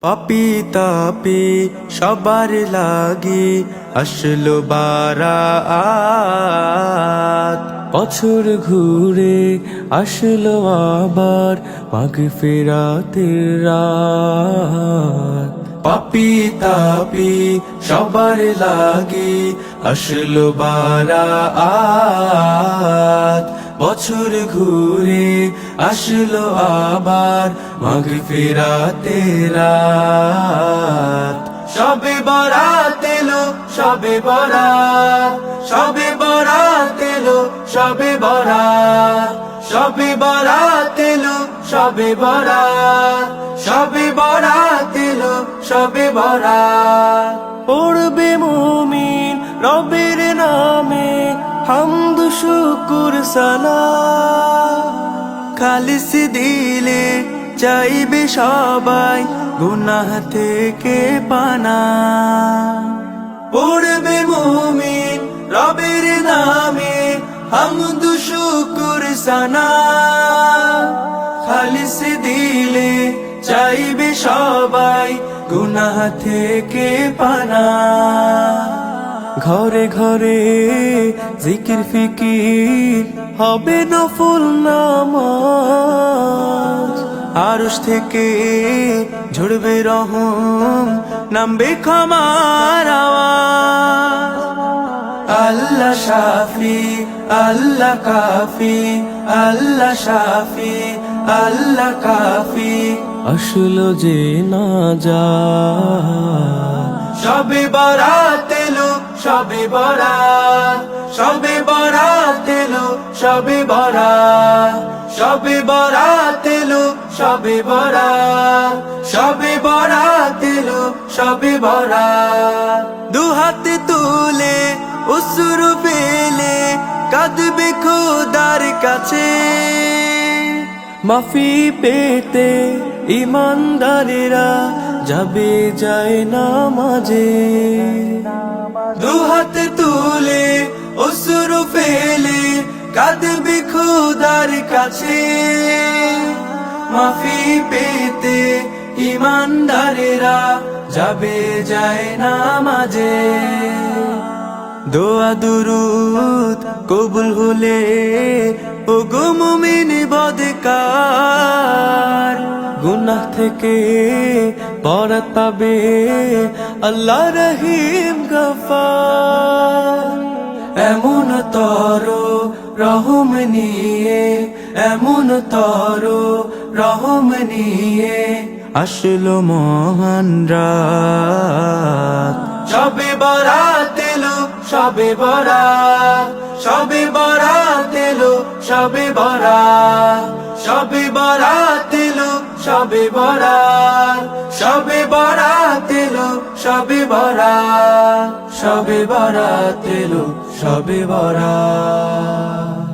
পাপি তাপি সবার লাগি আসলো বারাত। বছর ঘুরে আসলো আবার মাগফিরাতের রাত। পাপি তাপি সবার লাগি আসলো বারাত। বছর ঘুরে আসলো আবার মাগফিরাতের রাত। শবে বরাত এলো শবে বরাত, শবে বরাত এলো শবে বরাত, শবে বরাত এলো শবে বরাত, শবে বরাত এলো শবে বরাত। পড়বে মুমিন রবের নামে হামদ শুকুর সালাত। খালিস দিলে চাইবে সবাই গুনাহ থেকে পানা। পড়বে মুমিন রবের নামে হামদ শুকুর সানা। খালিস দিলে চাইবে সবাই গুনাহ থেকে পানা। ঘরে ঘরে জিকির ফিকির হবে নফল নামাজ। আরশ থেকে ঝরবে রহম নামবে ক্ষমার আওয়াজ। আল্লাহ শাফি আল্লাহ কাফি, আল্লাহ শাফি আল্লাহ কাফি আসলো যে নাজাত। শবে বরাত এলো শবে বরাত, শবে বরাত এলো শবে বরাত, শবে বরাত এলো শবে বরাত, শবে বরাত এলো শবে বরাত। দুহাত তুলে অশ্রু ফেলে কাঁদবে খোদার কাছে। মাফি পেতে ইমানদারেরা যাবে যায় নামাজে। দুহাত তুলে অশ্রু ফেলে কাঁদবে খোদার কাছে। মাফি পেতে ইমানদারেরা যাবে যায় নামাজে। দোয়া দুরুদ কবুল হলে ও গো মুমিন বদকার। গুনাহ থেকে বরাত পাবে আল্লাহ রহিম গফার। এমন তর রহম নিয়ে, এমন তর রহম নিয়ে আসলো মহান রাত। শবে বরাত এলো শবে বরাত, শবে বরাত এলো শবে বরাত, শবে বরাত এলো শবে বরাত, শবে বরাত এলো শবে বরাত, শবে বরাত এলো শবে বরাত।